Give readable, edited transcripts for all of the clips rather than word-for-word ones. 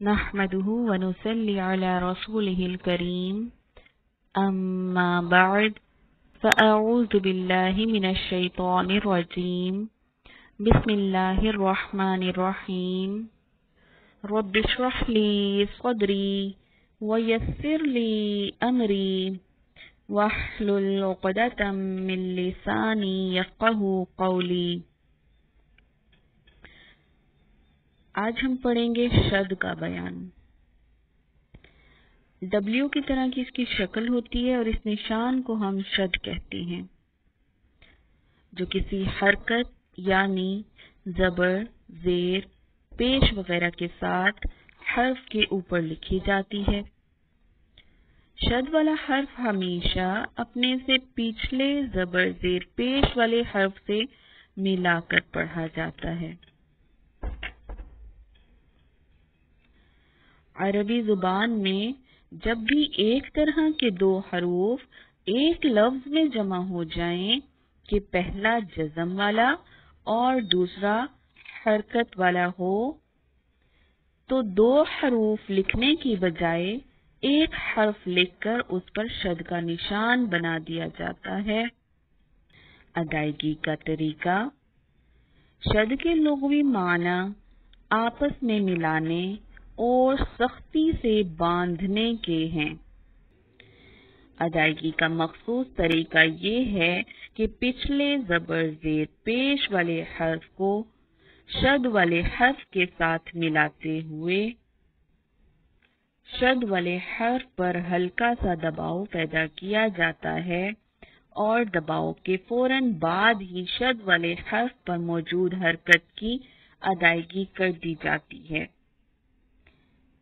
نحمده ونصلي على رسوله الكريم أما بعد فأعوذ بالله من الشيطان الرجيم بسم الله الرحمن الرحيم رب اشرح لي صدري ويسر لي أمري واحلل عقدة من لساني يفقهوا قولي۔ آج ہم پڑھیں گے شد کا بیان۔ ڈبلیو کی طرح کی اس کی شکل ہوتی ہے اور اس نشان کو ہم شد کہتے ہیں، جو کسی حرکت یعنی زبر، زیر، پیش وغیرہ کے ساتھ حرف کے اوپر لکھی جاتی ہے۔ شد والا حرف ہمیشہ اپنے سے پچھلے زبر، زیر، پیش والے حرف سے ملا کر پڑھا جاتا ہے۔ عربی زبان میں جب بھی ایک طرح کے دو حروف ایک لفظ میں جمع ہو جائیں کہ پہلا جزم والا اور دوسرا حرکت والا ہو تو دو حروف لکھنے کی بجائے ایک حرف لکھ کر اس پر شد کا نشان بنا دیا جاتا ہے۔ ادائیگی کا طریقہ۔ شد کے لغوی معنی آپس میں ملانے اور سختی سے باندھنے کے ہیں۔ ادائیگی کا مخصوص طریقہ یہ ہے کہ پچھلے زبر، زیر، پیش والے حرف کو شد والے حرف کے ساتھ ملاتے ہوئے شد والے حرف پر ہلکا سا دباؤ پیدا کیا جاتا ہے اور دباؤ کے فوراً بعد ہی شد والے حرف پر موجود حرکت کی ادائیگی کر دی جاتی ہے،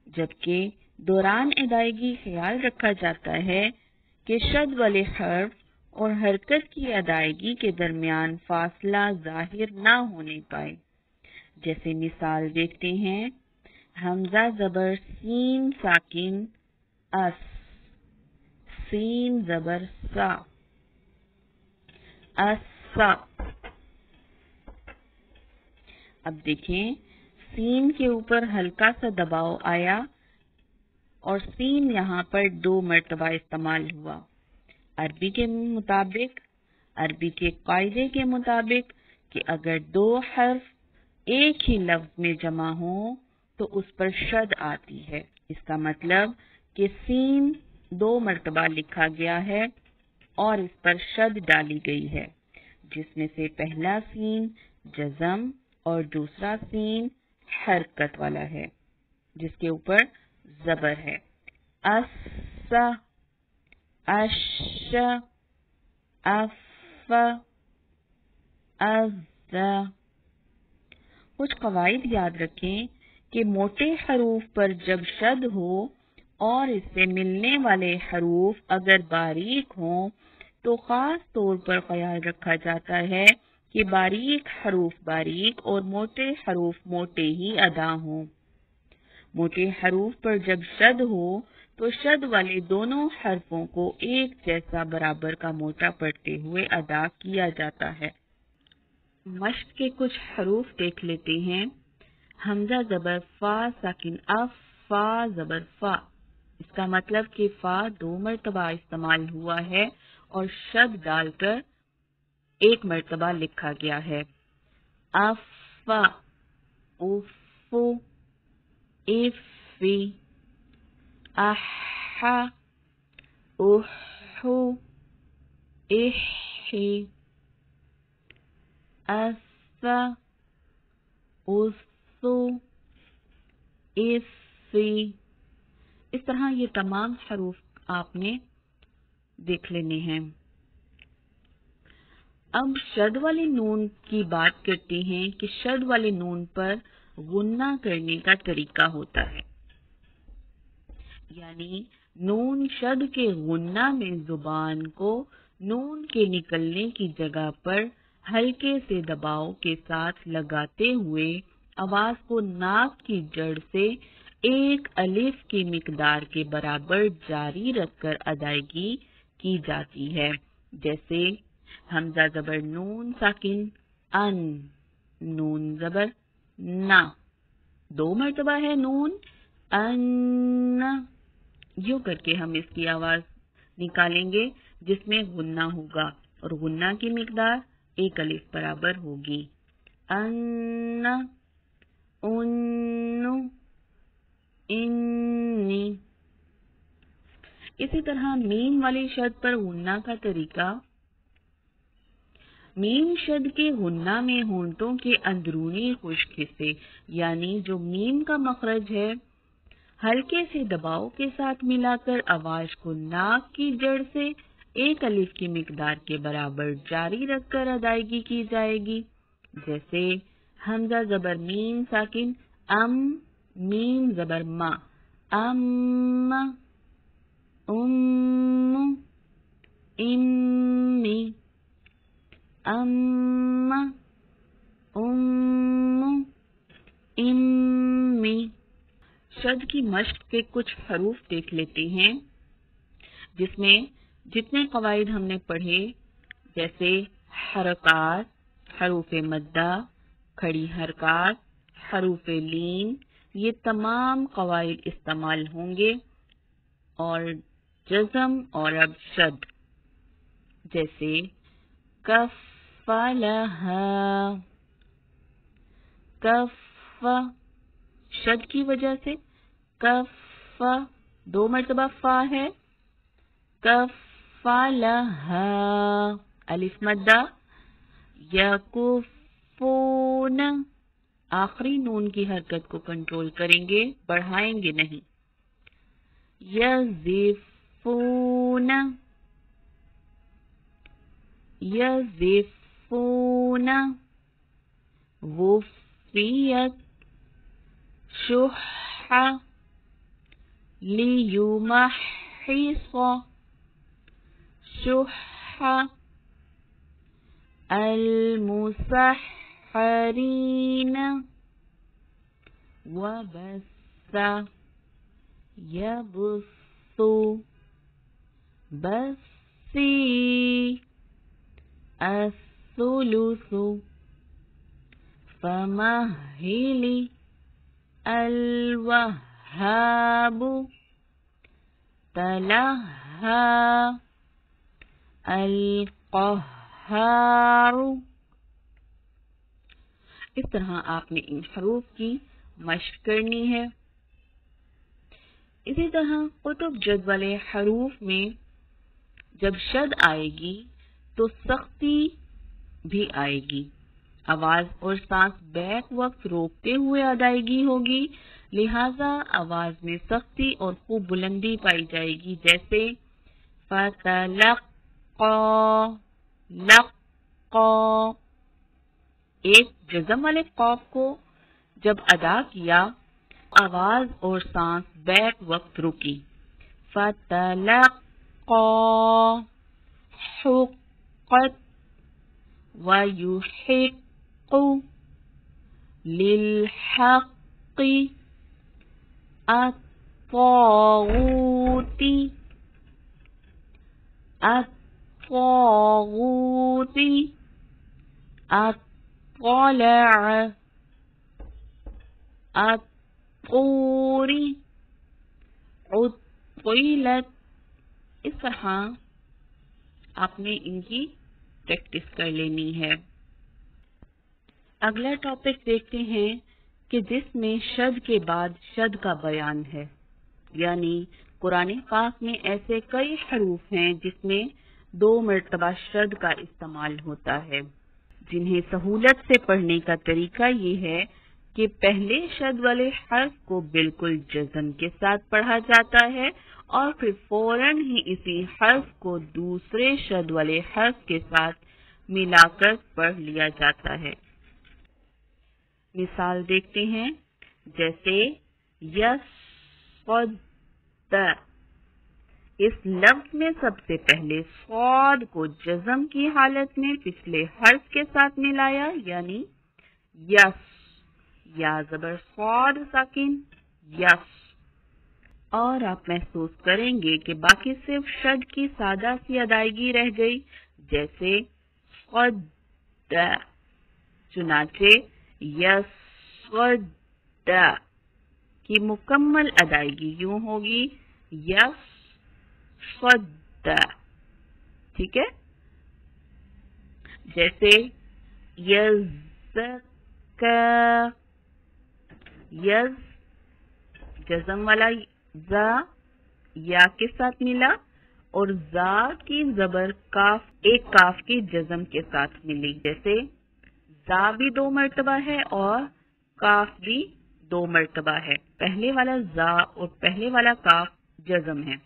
جبکہ دوران ادائیگی خیال رکھا جاتا ہے کہ شد والے حرف اور حرکت کی ادائیگی کے درمیان فاصلہ ظاہر نہ ہونے پائے۔ جیسے مثال دیکھتے ہیں، حمزہ زبر سین ساکن اس، سین زبر سا، اسا۔ اب دیکھیں، سین کے اوپر ہلکا سا دباؤ آیا اور سین یہاں پر 2 مرتبہ استعمال ہوا۔ عربی کے قاعدے کے مطابق کہ اگر 2 حرف ایک ہی لفظ میں جمع ہوں تو اس پر شد آتی ہے۔ اس کا مطلب کہ سین 2 مرتبہ لکھا گیا ہے اور اس پر شد ڈالی گئی ہے، جس میں سے پہلا سین جزم اور دوسرا سین حرکت والا ہے جس کے اوپر زبر ہے۔ اس، اش، اف، از۔ کچھ قواعد یاد رکھیں کہ موٹے حروف پر جب شد ہو اور اس سے ملنے والے حروف اگر باریک ہوں تو خاص طور پر خیال رکھا جاتا ہے کہ باریک حروف باریک اور موٹے حروف موٹے ہی ادا ہوں۔ موٹے حروف پر جب شد ہو تو شد والے دونوں حرفوں کو ایک جیسا برابر کا موٹا پڑھتے ہوئے ادا کیا جاتا ہے۔ مشق کے کچھ حروف دیکھ لیتے ہیں۔ حمزہ زبر فا ساکن اف، فا زبر فا۔ اس کا مطلب کہ فا 2 مرتبہ استعمال ہوا ہے اور شد ڈال کر 1 مرتبہ لکھا گیا ہے۔ اف، اف، اف، اح، اح، اح، اس، اس، اف۔ اس طرح یہ تمام حروف آپ نے دیکھ لینے ہیں۔ اب شد والے نون کی بات کرتے ہیں کہ شد والے نون پر غنہ کرنے کا طریقہ ہوتا ہے، یعنی نون شد کے غنہ میں زبان کو نون کے نکلنے کی جگہ پر ہلکے سے دباؤ کے ساتھ لگاتے ہوئے آواز کو ناک کی جڑ سے 1 الف کی مقدار کے برابر جاری رکھ کر ادائیگی کی جاتی ہے۔ جیسے حمزہ زبر نون ساکن ان، نون زبر نا، 2 مرتبہ ہے نون، अन्न, यूं करके हम इसकी आवाज निकालेंगे जिसमें गुन्ना होगा और गुन्ना की मिकदार एक अलिफ बराबर होगी। अन्न, उन्नु, इन्नी। इसी तरह मीम वाली शद पर गुन्ना का तरीका, मीम शद के गुन्ना में होंठों के अंदरूनी खुश्क हिस्से यानी जो मीम का मखरज है हल्के से दबाव के साथ मिलाकर आवाज को नाक की जड़ से एक अलिफ की मिकदार के बराबर जारी रखकर अदायगी की जाएगी। जैसे हमजा जबर मीम साकिन अम, मीम जबर मा, अम्मा, उम्मु, इम्मी, अम्मा, उम्मु, इम्मी। शद की मश्क के कुछ हरूफ देख लेते हैं जिसमें जितने कवायद हमने पढ़े जैसे हरकात, हरूफ मद्दा, खड़ी हरकात, हरूफ लीन, ये तमाम कवायद इस्तेमाल होंगे। और जज़म और अब शद जैसे कफ़लहा, कफ़ शद की वजह से कफ़ 2 मरतबा फा है, कफ़लहा अलिफ मद्दा, यकुफ़ून आखिरी नून की हरकत को कंट्रोल करेंगे, बढ़ाएंगे नहीं। यज़िफ़ून, यज़िफ़ून, वुफ़ियत, शुह, लियुमहिस, शुह, अलमुसहरीन, वबस्सा, यबुस्सु, बस्सी, अस्सुलुसु, फमहिली, अलवहाबु, तलहा, अलक़हारु। इस तरह आपने इन हरूफ की मश्क करनी है। इसी तरह कुतुब जद वाले हरूफ में जब शद आएगी तो सख्ती भी आएगी। आवाज और सांस बैक वक्त रोकते हुए अदायगी होगी, लिहाजा आवाज में सख्ती और खूब बुलंदी पाई जाएगी। जैसे फतलक्का, लक्का। एक जज़म वाले कॉफ को जब अदा किया आवाज और सांस बैक वक्त रुकी। फतलक्का, हुक्कत, वयुहिक्कु, लिलहक्कि, अत्तागूती, अत्तागूती, अत्तलअ, अत्तूरी, उत्तिलत। इस तरह आपने इनकी प्रैक्टिस कर लेनी है। अगला टॉपिक देखते हैं कि जिसमें शद के बाद शद का बयान है, यानी कुरान पाक में ऐसे कई हरूफ हैं जिसमें 2 मरतबा शद का इस्तेमाल होता है, जिन्हें सहूलत से पढ़ने का तरीका ये है कि पहले शद वाले हर्फ को बिल्कुल जज़म के साथ पढ़ा जाता है और फिर फौरन ही इसी हर्फ को दूसरे शद वाले हर्फ के साथ मिलाकर पढ़ लिया जाता है। मिसाल देखते हैं, जैसे यसद, इस लफ्ज में सबसे पहले स्वाद को जज़म की हालत में पिछले हर्फ के साथ मिलाया, यानी यस, या जबर स्वाद साकिन यस। और आप महसूस करेंगे कि बाकी सिर्फ शद की सादा सी अदायगी रह गई, जैसे क़द, चुनाचे यसद की मुकम्मल अदायगी यूं होगी यस्फ़द, ठीक है। जैसे यज़्ज़का, यज़ जज़म वाला जा या के साथ मिला और जा की जबर काफ एक काफ की जज़म के साथ मिली। जैसे जा भी 2 मर्तबा है और काफ भी 2 मर्तबा है। पहले वाला जा और पहले वाला काफ जज़म है।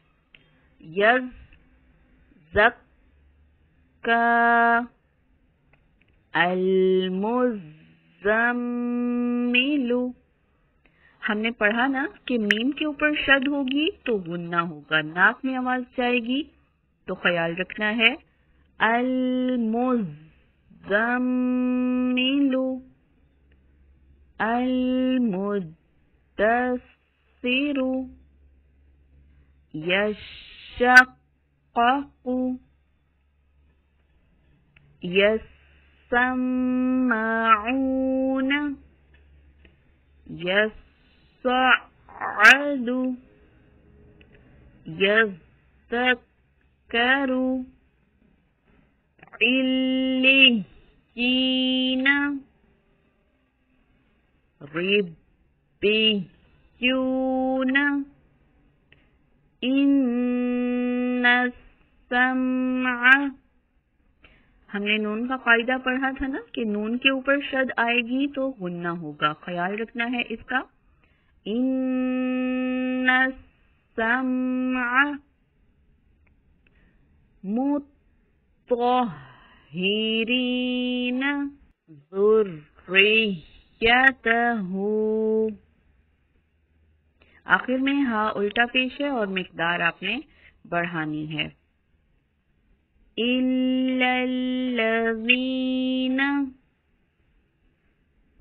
यज़्ज़क्का अल-मुज़्ज़म्मिलु। हमने पढ़ा ना कि मीम के ऊपर शद होगी तो गुन्ना होगा, नाक में आवाज जाएगी, तो ख्याल रखना है अल-मुज़्ज़म्मिलु, अल-मुद्दस्सिरु, यशक्ककु, यस्सम्माऊन, यस्सअदु, यज़्ज़क्करु, इल्लियीन, रिब्बियून, इन्नस्सम्अ। हमने नून का कायदा पढ़ा था ना कि नून के ऊपर शद आएगी तो गुन्ना होगा, ख्याल रखना है इसका। इन्नस्सम्अ मुत्तहिरीन ज़ुर्रियतहु। आखिर में हा उल्टा पेश है और मिकदार आपने बढ़ानी है। इल्लल्लज़ीन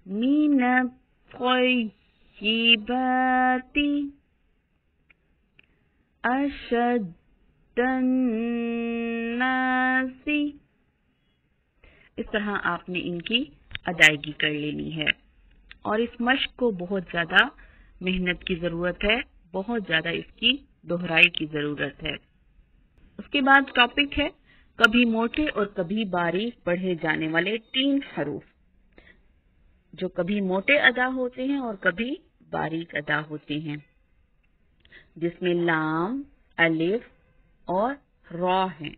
मिनत्तय्यिबाति अशद्दन्नासी। इस तरह आपने इनकी अदायगी कर लेनी है और इस मश्क को बहुत ज्यादा मेहनत की जरूरत है, बहुत ज्यादा इसकी दोहराई की जरूरत है। उसके बाद टॉपिक है कभी मोटे और कभी बारीक पढ़े जाने वाले 3 हरूफ, जो कभी मोटे अदा होते हैं और कभी बारीक अदा होते हैं, जिसमें लाम, अलिफ और रॉ हैं।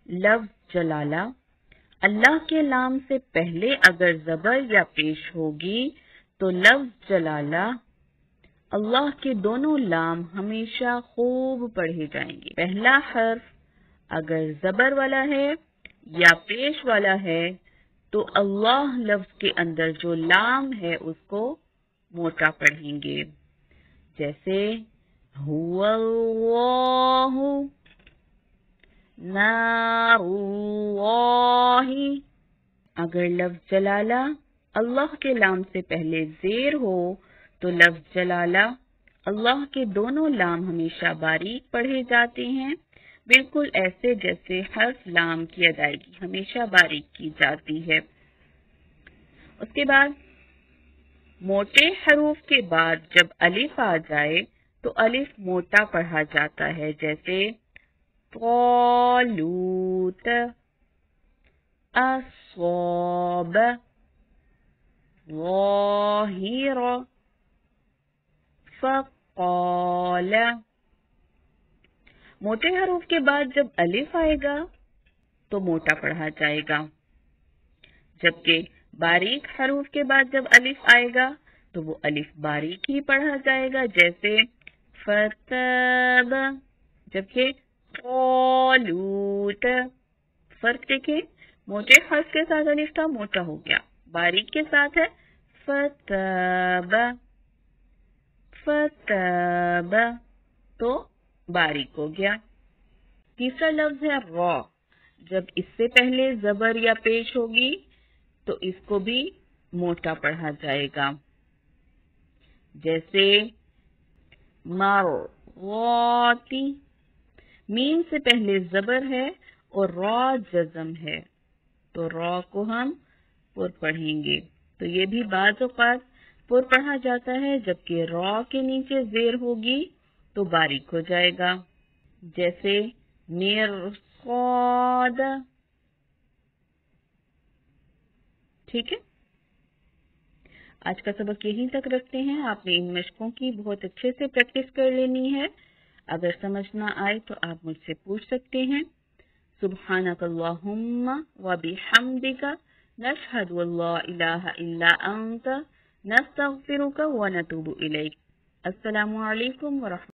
लफ्ज जलाला, अल्लाह के लाम से पहले अगर जबर या पेश होगी तो लफ्ज जलाला अल्लाह के दोनों लाम हमेशा खूब पढ़े जाएंगे। पहला हर्फ अगर जबर वाला है या पेश वाला है तो अल्लाह लफ्ज के अंदर जो लाम है उसको मोटा पढ़ेंगे। जैसे हुवल्लाहु, नारुल्लाहि। अगर लफ्ज जलाला अल्लाह के लाम से पहले जेर हो तो लफ्ज जलाला अल्लाह के दोनों लाम हमेशा बारीक पढ़े जाते हैं, बिल्कुल ऐसे जैसे हर्फ लाम की अदायगी हमेशा बारीक की जाती है। उसके बाद मोटे हरूफ के बाद जब अलिफ आ जाए तो अलिफ मोटा पढ़ा जाता है। जैसे तालूत, अस्वाब, ज़ाहिर, फ़क़ाल। मोटे हरूफ के बाद जब अलिफ आएगा तो मोटा पढ़ा जाएगा, जबकि बारीक हरूफ के बाद जब अलिफ आएगा तो वो अलिफ बारीक ही पढ़ा जाएगा। जैसे फतब, जबकि तालूत। फर्क देखें, मोटे हर्फ के साथ अलिफ था, मोटा हो गया, बारीक के साथ है फतब, फतब तो बारीक हो गया। तीसरा लफ्ज है रॉ, जब इससे पहले जबर या पेश होगी तो इसको भी मोटा पढ़ा जाएगा। जैसे मर्वाती, मीम से पहले जबर है और रॉ जज़म है तो रॉ को हम पुर पढ़ेंगे। तो ये भी बाज़ औक़ात پر پڑھا جاتا ہے، جبکہ را کے نیچے زیر ہوگی تو باریک ہو جائے گا، جیسے مرصاد۔ ٹھیک ہے، آج کا سبق یہیں تک رکھتے ہیں۔ آپ نے ان مشقوں کی بہت اچھے سے پریکٹس کر لینی ہے۔ اگر سمجھ نہ آئے تو آپ مجھ سے پوچھ سکتے ہیں۔ سبحانک اللہم و بحمدک نشہد ان لا الہ الا انت نستغفرک و نتوب الیک۔ السلام علیکم ورحمۃ